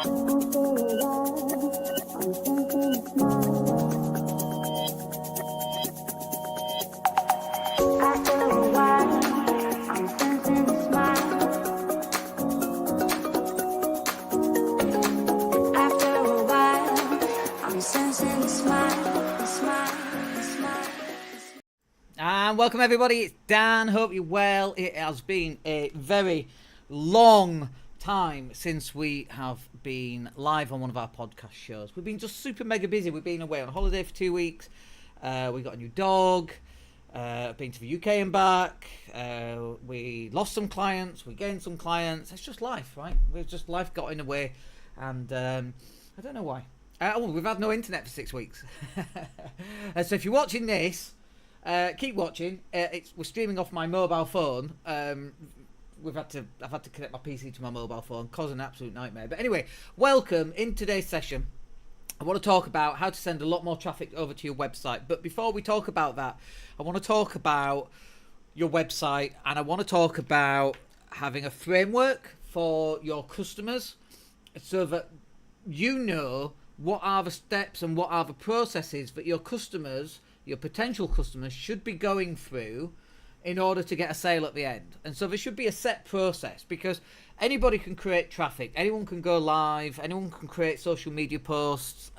And welcome everybody, it's Dan, hope you're well. It has been a very long time since we have been live on one of our podcast shows. We've been just super mega busy. We've been away on holiday for 2 weeks. We got a new dog. Been to the UK and back. We lost some clients. We gained some clients. It's just life, right? Life got in the way, and I don't know why. We've had no internet for 6 weeks. So if you're watching this, keep watching. We're streaming off my mobile phone. I've had to connect my PC to my mobile phone, causing an absolute nightmare. But anyway, welcome. In today's session, I want to talk about how to send a lot more traffic over to your website. But before we talk about that, I want to talk about your website, and I want to talk about having a framework for your customers so that you know what are the steps and what are the processes that your customers, your potential customers, should be going through in order to get a sale at the end. And so there should be a set process, because anybody can create traffic, anyone can go live, anyone can create social media posts,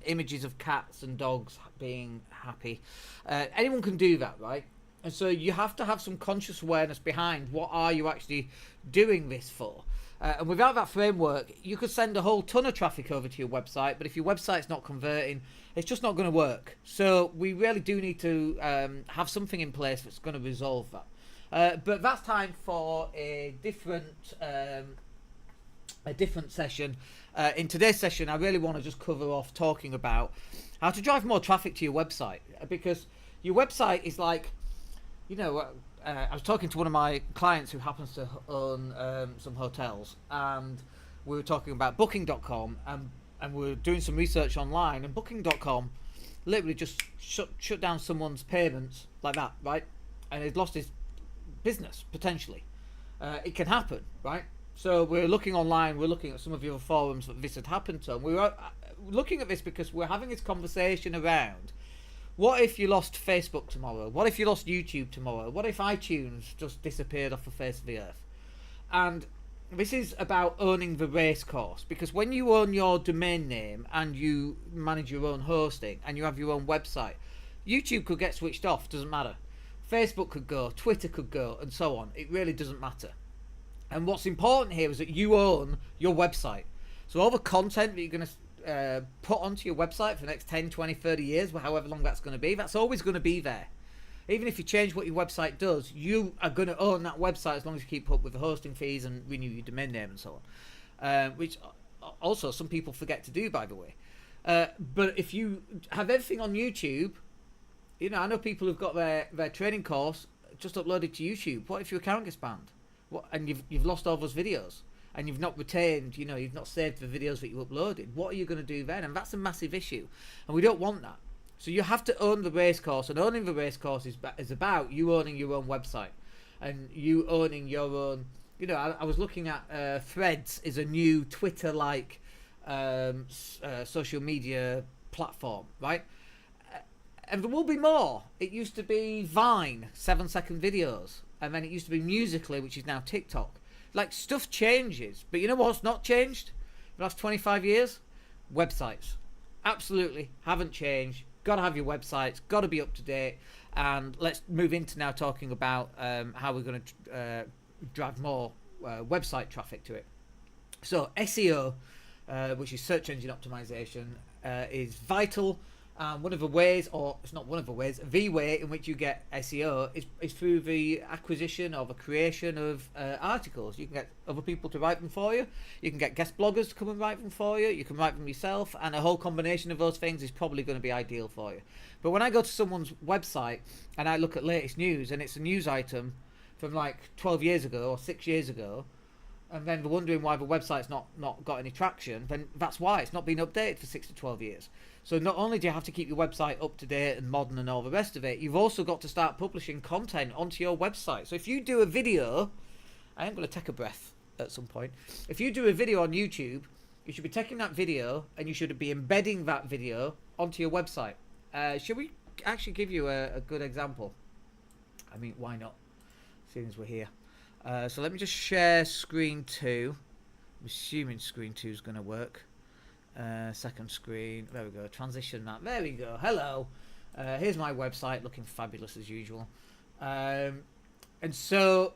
images of cats and dogs being happy. Anyone can do that, right? And so you have to have some conscious awareness behind what are you actually doing this for. And without that framework, you could send a whole ton of traffic over to your website, but if your website's not converting, it's just not going to work. So we really do need to have something in place that's going to resolve that. But that's time for a different session. In today's session, I really want to just cover off talking about how to drive more traffic to your website, because your website is like, I was talking to one of my clients who happens to own some hotels, and we were talking about Booking.com, and we were doing some research online, and Booking.com literally just shut down someone's payments like that, right? And he'd lost his business, potentially. It can happen, right? So we're looking online, we're looking at some of the other forums that this had happened to, and we were looking at this because we're having this conversation around, what if you lost Facebook tomorrow? What if you lost YouTube tomorrow? What if iTunes just disappeared off the face of the earth? And this is about owning the race course, because when you own your domain name and you manage your own hosting and you have your own website, YouTube could get switched off, doesn't matter. Facebook could go, Twitter could go, and so on. It really doesn't matter. And what's important here is that you own your website. So all the content that you're going to put onto your website for the next 10, 20, 30 years, however long that's going to be, that's always going to be there. Even if you change what your website does, you are going to own that website as long as you keep up with the hosting fees and renew your domain name and so on, which also some people forget to do, by the way. But if you have everything on YouTube, I know people who've got their training course just uploaded to YouTube. What if your account gets banned? And you've lost all those videos? And you've not retained, you've not saved the videos that you uploaded. What are you going to do then? And that's a massive issue. And we don't want that. So you have to own the race course. And owning the race course is about you owning your own website. And you owning your own... I was looking at Threads is a new Twitter-like social media platform, right? And there will be more. It used to be Vine, 7-second videos. And then it used to be Musical.ly, which is now TikTok. Like, stuff changes, but you know what's not changed in the last 25 years? Websites. Absolutely haven't changed. Got to have your websites, got to be up to date. And let's move into now talking about how we're going to drive more website traffic to it. So SEO, which is search engine optimization, is vital. One of the ways, or it's not one of the ways, the way in which you get SEO is through the acquisition or the creation of articles. You can get other people to write them for you. You can get guest bloggers to come and write them for you. You can write them yourself, and a whole combination of those things is probably going to be ideal for you. But when I go to someone's website and I look at latest news, and it's a news item from like 12 years ago or 6 years ago, and then they're wondering why the website's not got any traction, then that's why. It's not been updated for 6 to 12 years. So not only do you have to keep your website up to date and modern and all the rest of it, you've also got to start publishing content onto your website. So if you do a video, I am going to take a breath at some point. If you do a video on YouTube you should be taking that video and you should be embedding that video onto your website. Should we actually give you a good example? I mean, why not? Seeing as we're here. So let me just share screen 2. I'm assuming screen 2 is going to work. Second screen. There we go. Transition map. There we go. Hello. Here's my website, looking fabulous as usual. And so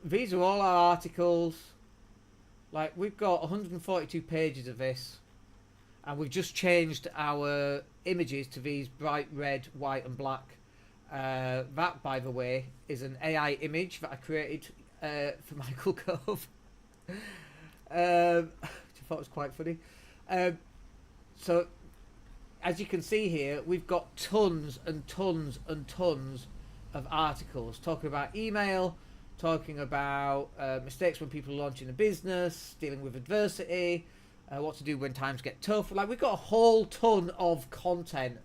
these are all our articles. Like, we've got 142 pages of this, and we've just changed our images to these bright red, white and black. That, by the way, is an AI image that I created for Michael Gove, which I thought was quite funny. So as you can see here, we've got tons and tons and tons of articles talking about email, talking about mistakes when people are launching a business, dealing with adversity, what to do when times get tough. Like, we've got a whole ton of content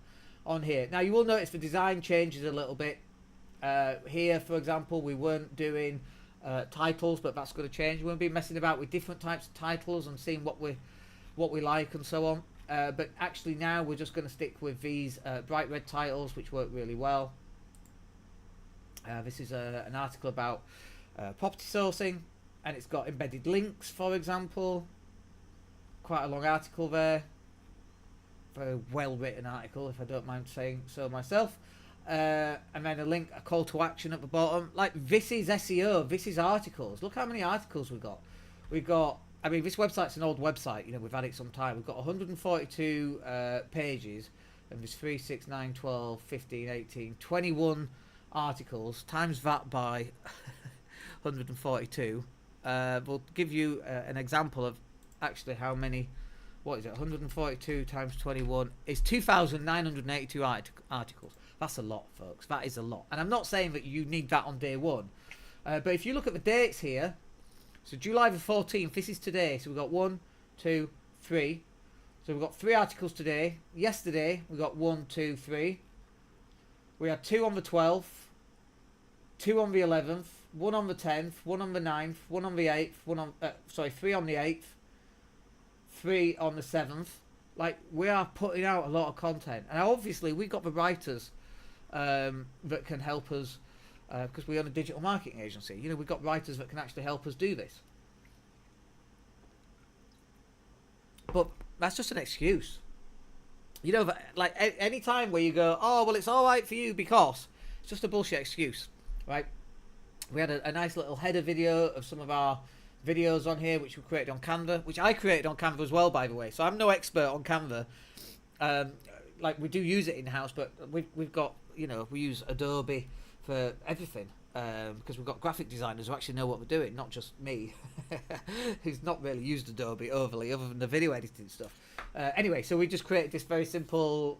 on here. Now, you will notice the design changes a little bit. Here, for example, we weren't doing titles, but that's going to change. We won't be messing about with different types of titles and seeing what we like and so on. But actually now we're just going to stick with these bright red titles, which work really well. This is an article about property sourcing, and it's got embedded links, for example. Quite a long article there. Very well written article, if I don't mind saying so myself. And then a link, a call to action at the bottom. Like, this is SEO, this is articles. Look how many articles we've got. We've got, I mean, this website's an old website, you know, we've had it some time. We've got 142 pages, and there's 3, 6, 9, 12, 15, 18, 21 articles. Times that by 142. We'll give you an example of actually how many. What is it? 142 times 21 is 2,982 articles. That's a lot, folks. That is a lot. And I'm not saying that you need that on day one. But if you look at the dates here, so July the 14th, this is today. So we've got 1, 2, 3. So we've got 3 articles today. Yesterday, we got 1, 2, 3. We had 2 on the 12th, 2 on the 11th, 1 on the 10th, 1 on the 9th, 1 on the 8th, 3 on the 8th, 3 on the 7th. Like, we are putting out a lot of content, and obviously we've got the writers that can help us, because we own a digital marketing agency. You know, we've got writers that can actually help us do this. But that's just an excuse. You know, like, any time where you go, oh, well, it's all right for you because, it's just a bullshit excuse, right? We had a nice little header video of some of our videos on here, which we created on Canva, which I created on Canva as well, by the way. So I'm no expert on Canva. Like, we do use it in house, but we've got, you know, we use Adobe for everything, because we've got graphic designers who actually know what they're doing, not just me, who's not really used Adobe overly, other than the video editing stuff. Anyway, so we just created this very simple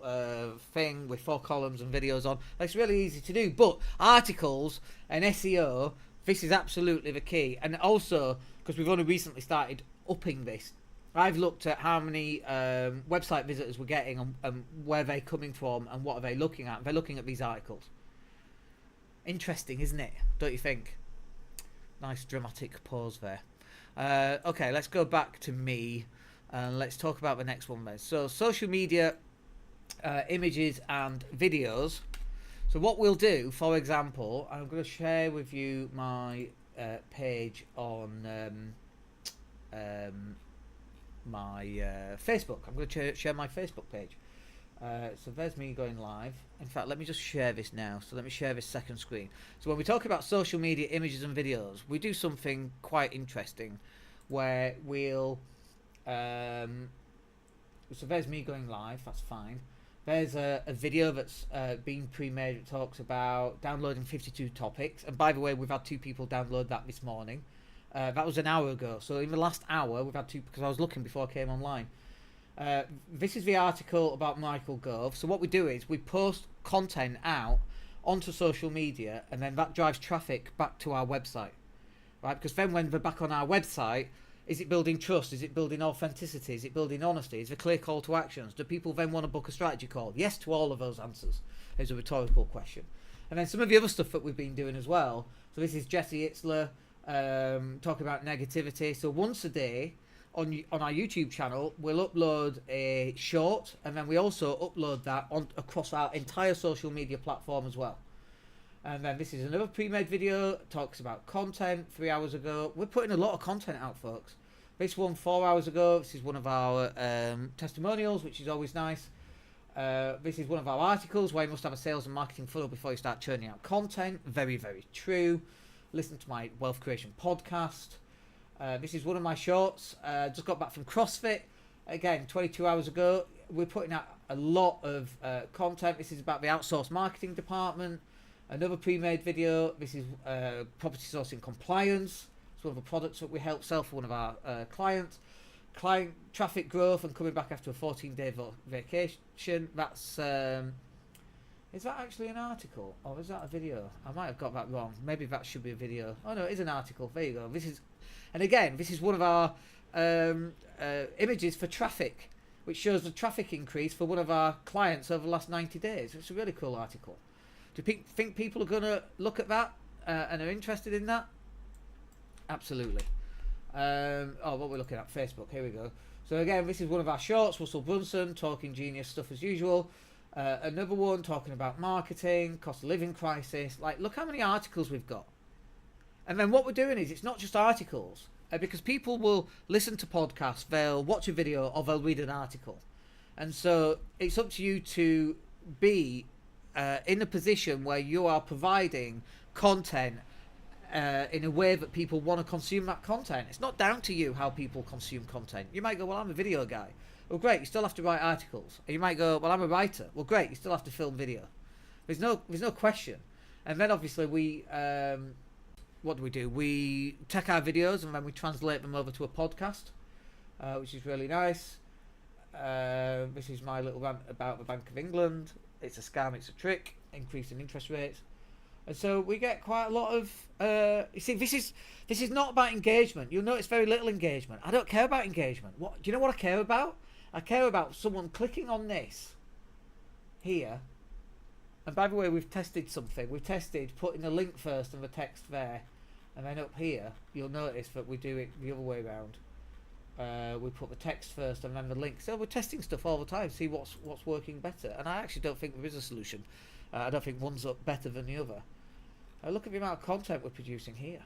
thing with 4 columns and videos on. It's really easy to do, but articles and SEO, this is absolutely the key. And also, because we've only recently started upping this, I've looked at how many website visitors we're getting and where they're coming from and what are they looking at. They're looking at these articles. Interesting, isn't it? Don't you think? Nice dramatic pause there. Okay, let's go back to me and let's talk about the next one then. So, social media, images and videos. So what we'll do, for example, I'm going to share with you my page on my Facebook. I'm going to share my Facebook page. So there's me going live. In fact, let me just share this now. So let me share this second screen. So when we talk about social media images and videos, we do something quite interesting where we'll so there's me going live. That's fine. There's a video that's been pre-made that talks about downloading 52 topics. And by the way, we've had 2 people download that this morning. That was an hour ago. So in the last hour, we've had 2, because I was looking before I came online. This is the article about Michael Gove. So what we do is we post content out onto social media, and then that drives traffic back to our website, right? Because then when they're back on our website, is it building trust? Is it building authenticity? Is it building honesty? Is it a clear call to actions? Do people then want to book a strategy call? Yes to all of those answers. Is a rhetorical question. And then some of the other stuff that we've been doing as well. So this is Jesse Itzler talking about negativity. So once a day, on our YouTube channel, we'll upload a short, and then we also upload that on across our entire social media platform as well. And then this is another pre-made video, talks about content 3 hours ago. We're putting a lot of content out, folks. This one 4 hours ago. This is one of our testimonials, which is always nice. This is one of our articles where you must have a sales and marketing funnel before you start churning out content. Very, very true. Listen to my wealth creation podcast. This is one of my shorts. Just got back from CrossFit. Again, 22 hours ago. We're putting out a lot of content. This is about the outsourced marketing department. Another pre-made video. This is property sourcing compliance. It's one of the products that we help sell for one of our clients. Client traffic growth and coming back after a 14-day vacation. That's is that actually an article or is that a video? I might have got that wrong. Maybe that should be a video. Oh no, it is an article. There you go. This is, and again, this is one of our images for traffic, which shows the traffic increase for one of our clients over the last 90 days. It's a really cool article. Do you think people are going to look at that and are interested in that? Absolutely. What we're looking at, Facebook. Here we go. So again, this is one of our shorts. Russell Brunson talking genius stuff as usual. Another one talking about marketing, cost of living crisis. Like, look how many articles we've got. And then what we're doing is, it's not just articles, because people will listen to podcasts, they'll watch a video, or they'll read an article. And so it's up to you to be in a position where you are providing content in a way that people want to consume that content. It's not down to you how people consume content. You might go, well, I'm a video guy. Well, great, you still have to write articles. And you might go, well, I'm a writer. Well, great, you still have to film video. There's no question. And then obviously we, what do? We take our videos and then we translate them over to a podcast, which is really nice. This is my little rant about the Bank of England. It's a scam, it's a trick, increasing interest rates. And so we get quite a lot of, you see, this is not about engagement. You'll notice very little engagement. I don't care about engagement. Do you know what I care about? I care about someone clicking on this here. And by the way, we've tested something. We've tested putting the link first and the text there. And then up here, you'll notice that we do it the other way around. We put the text first and then the link. So we're testing stuff all the time, see what's working better. And I actually don't think there is a solution. I don't think one's up better than the other. Look at the amount of content we're producing here.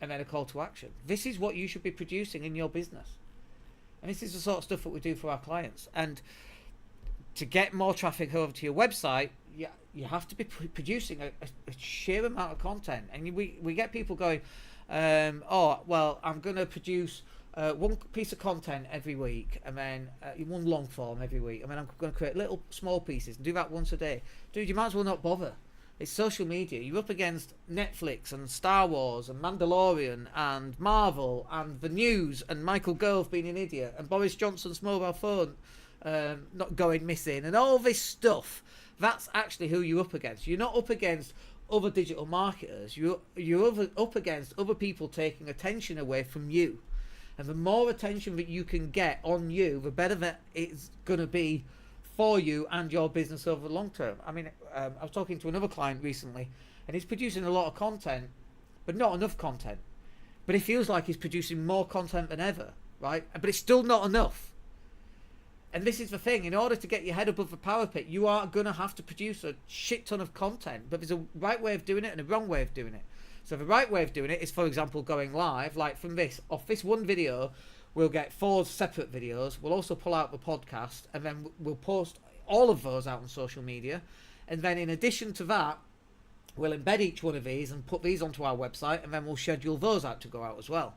And then a call to action. This is what you should be producing in your business. And this is the sort of stuff that we do for our clients. And to get more traffic over to your website, you have to be producing a sheer amount of content. And we get people going, oh, well, I'm going to produce one piece of content every week, and then one long form every week, and then I'm going to create little small pieces and do that once a day. Dude, you might as well not bother. It's social media. You're up against Netflix and Star Wars and Mandalorian and Marvel and the news and Michael Gove being an idiot and Boris Johnson's mobile phone not going missing and all this stuff. That's actually who you're up against. You're not up against other digital marketers. You're up against other people taking attention away from you. And the more attention that you can get on you, the better that it's going to be for you and your business over the long term. I mean, I was talking to another client recently, and he's producing a lot of content, but not enough content. But he feels like he's producing more content than ever, right? But it's still not enough. And this is the thing. In order to get your head above the power pit, you are going to have to produce a shit ton of content. But there's a right way of doing it and a wrong way of doing it. So the right way of doing it is, for example, going live, like from this. Off this one video, we'll get 4 separate videos. We'll also pull out the podcast, and then we'll post all of those out on social media. And then in addition to that, we'll embed each one of these and put these onto our website, and then we'll schedule those out to go out as well.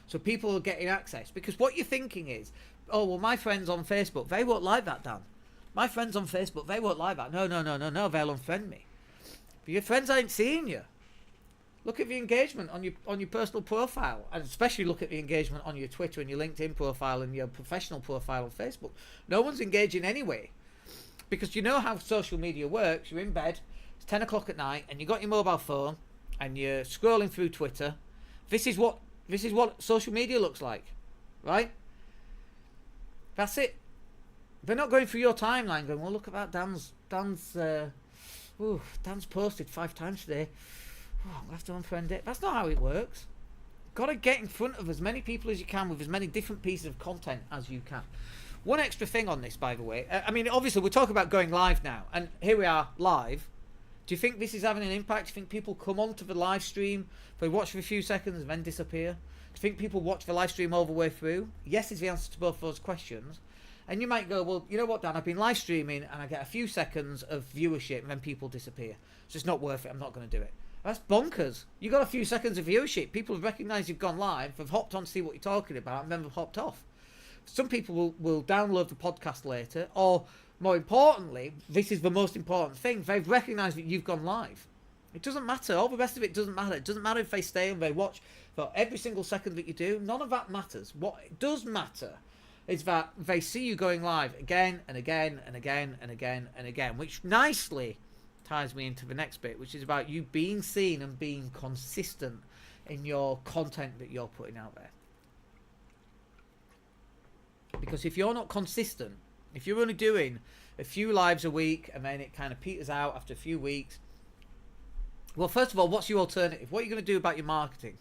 So people are getting access. Because what you're thinking is, oh, well, my friends on Facebook, they won't like that, Dan. My friends on Facebook, they won't like that. No, they'll unfriend me. But your friends ain't seeing you. Look at the engagement on your personal profile, and especially look at the engagement on your Twitter and your LinkedIn profile and your professional profile on Facebook. No one's engaging anyway, because you know how social media works. You're in bed, it's 10 o'clock at night, and you got your mobile phone, and you're scrolling through Twitter. This is what social media looks like, right? That's it. They're not going through your timeline going, well, look at that, Dan's posted 5 times today. Oh, I'm going to have to unfriend it. That's not how it works. got to get in front of as many people as you can with as many different pieces of content as you can. One extra thing on this, by the way, I mean, obviously we're talking about going live now, and here we are live. Do you think this is having an impact? Do you think people come onto the live stream, they watch for a few seconds and then disappear? Do you think people watch the live stream all the way through? Yes is the answer to both those questions. And you might go, well, you know what, Dan, I've been live streaming and I get a few seconds of viewership and then people disappear. It's just not worth it. I'm not going to do it. That's bonkers. You got a few seconds of viewership. People have recognised you've gone live, have hopped on to see what you're talking about, and then have hopped off. Some people will download the podcast later, or more importantly, this is the most important thing, they've recognised that you've gone live. It doesn't matter. All the rest of it doesn't matter. It doesn't matter if they stay and they watch for every single second that you do. None of that matters. What does matter is that they see you going live again and again and again and again and again, which nicely ties me into the next bit, which is about you being seen and being consistent in your content that you're putting out there. Because if you're not consistent, if you're only doing a few lives a week and then it kind of peters out after a few weeks, well, first of all, what's your alternative? What are you going to do about your marketing?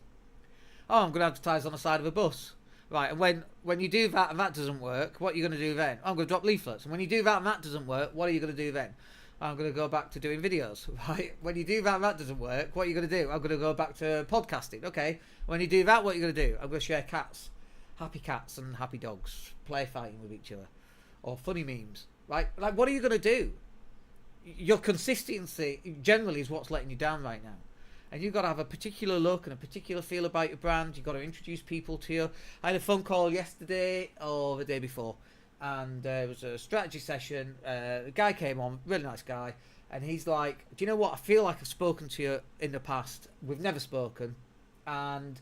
Oh, I'm going to advertise on the side of a bus. Right, and when you do that and that doesn't work, what are you going to do then? Oh, I'm going to drop leaflets. And when you do that and that doesn't work, what are you going to do then? I'm going to go back to doing videos. Right, when you do that and that doesn't work, what are you going to do? I'm going to go back to podcasting. Okay, when you do that, what are you going to do? I'm going to share cats. Happy cats and happy dogs. Play fighting with each other. Or funny memes. Right, like what are you going to do? Your consistency generally is what's letting you down right now. And you've got to have a particular look and a particular feel about your brand. You've got to introduce people to you. I had a phone call yesterday or the day before, and it was a strategy session. The guy came on, really nice guy, and he's like, do you know what? I feel like I've spoken to you in the past. We've never spoken. And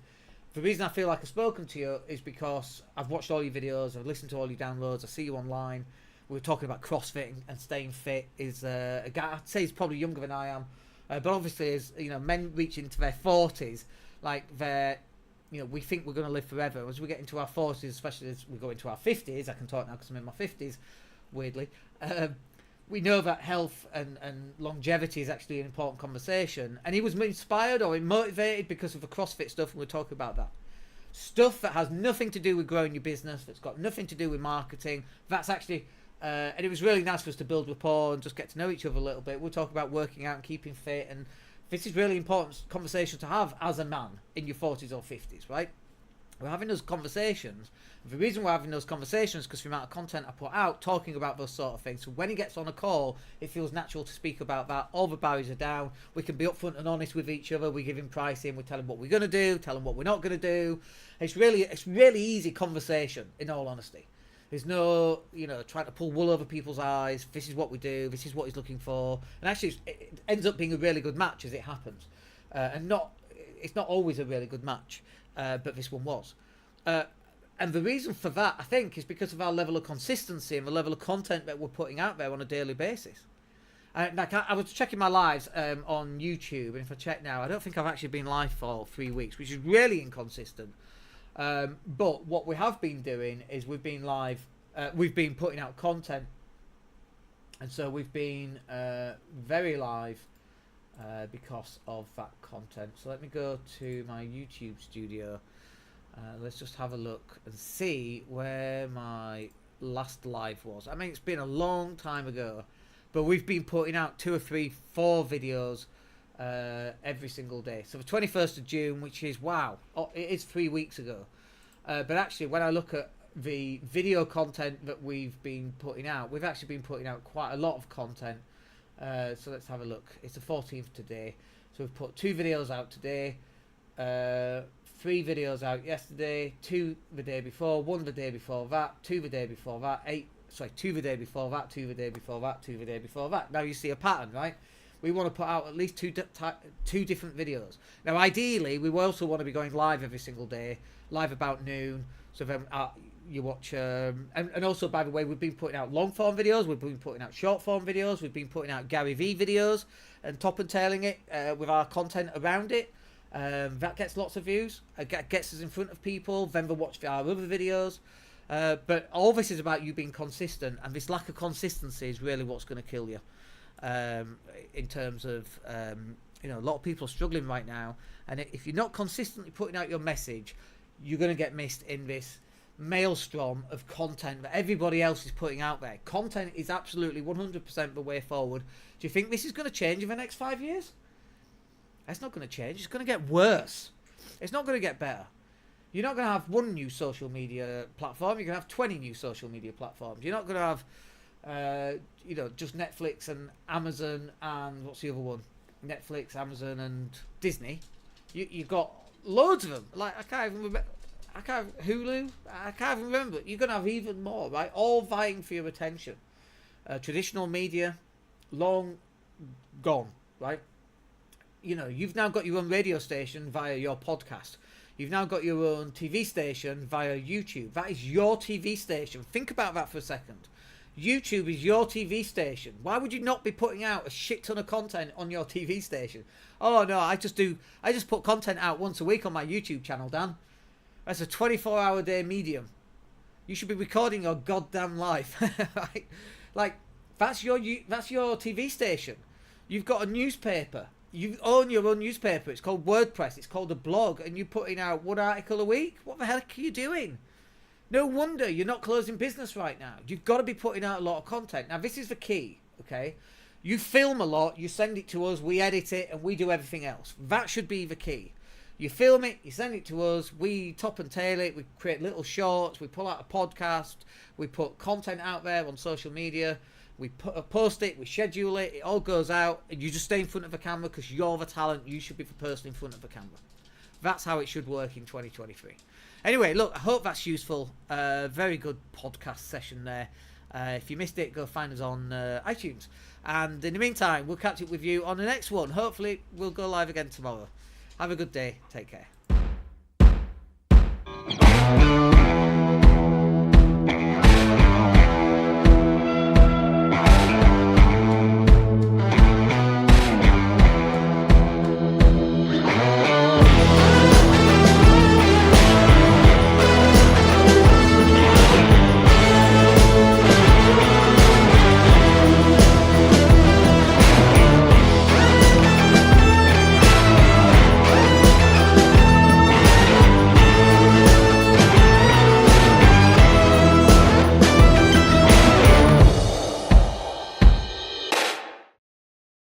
the reason I feel like I've spoken to you is because I've watched all your videos, I've listened to all your downloads, I see you online. We were talking about CrossFit and staying fit. Is a guy, I'd say he's probably younger than I am. But obviously, as you know, men reach into their 40s, like we think we're going to live forever. As we get into our 40s, especially as we go into our 50s, I can talk now because I'm in my 50s, weirdly. We know that health and longevity is actually an important conversation. And he was inspired or motivated because of the CrossFit stuff, and we're talking about that. Stuff that has nothing to do with growing your business, that's got nothing to do with marketing, that's actually... and it was really nice for us to build rapport and just get to know each other a little bit. We'll talk about working out and keeping fit, and this is really important conversation to have as a man in your 40s or 50s, right? We're having those conversations. The reason we're having those conversations is because the amount of content I put out talking about those sort of things. So when he gets on a call, it feels natural to speak about that. All the barriers are down. We can be upfront and honest with each other. We give him pricing. We tell him what we're going to do. Tell him what we're not going to do. It's really easy conversation, in all honesty. There's no, trying to pull wool over people's eyes. This is what we do. This is what he's looking for. And actually, it ends up being a really good match as it happens. It's not always a really good match, but this one was. And the reason for that, I think, is because of our level of consistency and the level of content that we're putting out there on a daily basis. I was checking my lives on YouTube, and if I check now, I don't think I've actually been live for 3 weeks, which is really inconsistent. But what we have been doing is we've been live, we've been putting out content, and so we've been very live because of that content. So let me go to my YouTube studio. Let's just have a look and see where my last live was. I mean, it's been a long time ago, but we've been putting out 2 or 3, 4 videos every single day. So the 21st of June, which is, wow, it is 3 weeks ago. But actually, when I look at the video content that we've been putting out, we've actually been putting out quite a lot of content. So let's have a look. It's the 14th today. So we've put 2 videos out today, 3 videos out yesterday, 2 the day before, 1 the day before that, 2 the day before that, 2 the day before that, 2 the day before that, 2 the day before that. Now you see a pattern, right? We want to put out at least 2 different videos. Now, ideally, we also want to be going live every single day, live about noon. So then you watch, and also, by the way, we've been putting out long form videos, we've been putting out short form videos, we've been putting out Gary V videos and top and tailing it with our content around it. That gets lots of views, gets us in front of people, then they watch our other videos. But all this is about you being consistent, and this lack of consistency is really what's going to kill you. In terms of You know, a lot of people are struggling right now, and if you're not consistently putting out your message, you're going to get missed in this maelstrom of content that everybody else is putting out there. Content is absolutely 100% the way forward. Do you think this is going to change in the next 5 years? It's not going to change. It's going to get worse. It's not going to get better. You're not going to have one new social media platform. You're going to have 20 new social media platforms. You're not going to have, just Netflix and Amazon and what's the other one? Netflix, Amazon, and Disney. You've got loads of them. Like, I can't even remember. Hulu. I can't even remember. You're going to have even more, right? All vying for your attention. Traditional media, long gone, right? You know, you've now got your own radio station via your podcast. You've now got your own TV station via YouTube. That is your TV station. Think about that for a second. YouTube is your TV station. Why would you not be putting out a shit ton of content on your TV station? Oh no, I just put content out once a week on my YouTube channel, Dan. That's a 24-hour day medium. You should be recording your goddamn life. Right? Like, that's your TV station. You've got a newspaper. You own your own newspaper. It's called WordPress. It's called a blog, and you're putting out one article a week. What the heck are you doing? No wonder you're not closing business right now. You've got to be putting out a lot of content. Now, this is the key, okay? You film a lot, you send it to us, we edit it, and we do everything else. That should be the key. You film it, you send it to us, we top and tail it, we create little shorts, we pull out a podcast, we put content out there on social media, we post it, we schedule it, it all goes out, and you just stay in front of the camera because you're the talent, you should be the person in front of the camera. That's how it should work in 2023. Anyway, look, I hope that's useful. Very good podcast session there. If you missed it, go find us on iTunes. And in the meantime, we'll catch up with you on the next one. Hopefully, we'll go live again tomorrow. Have a good day. Take care.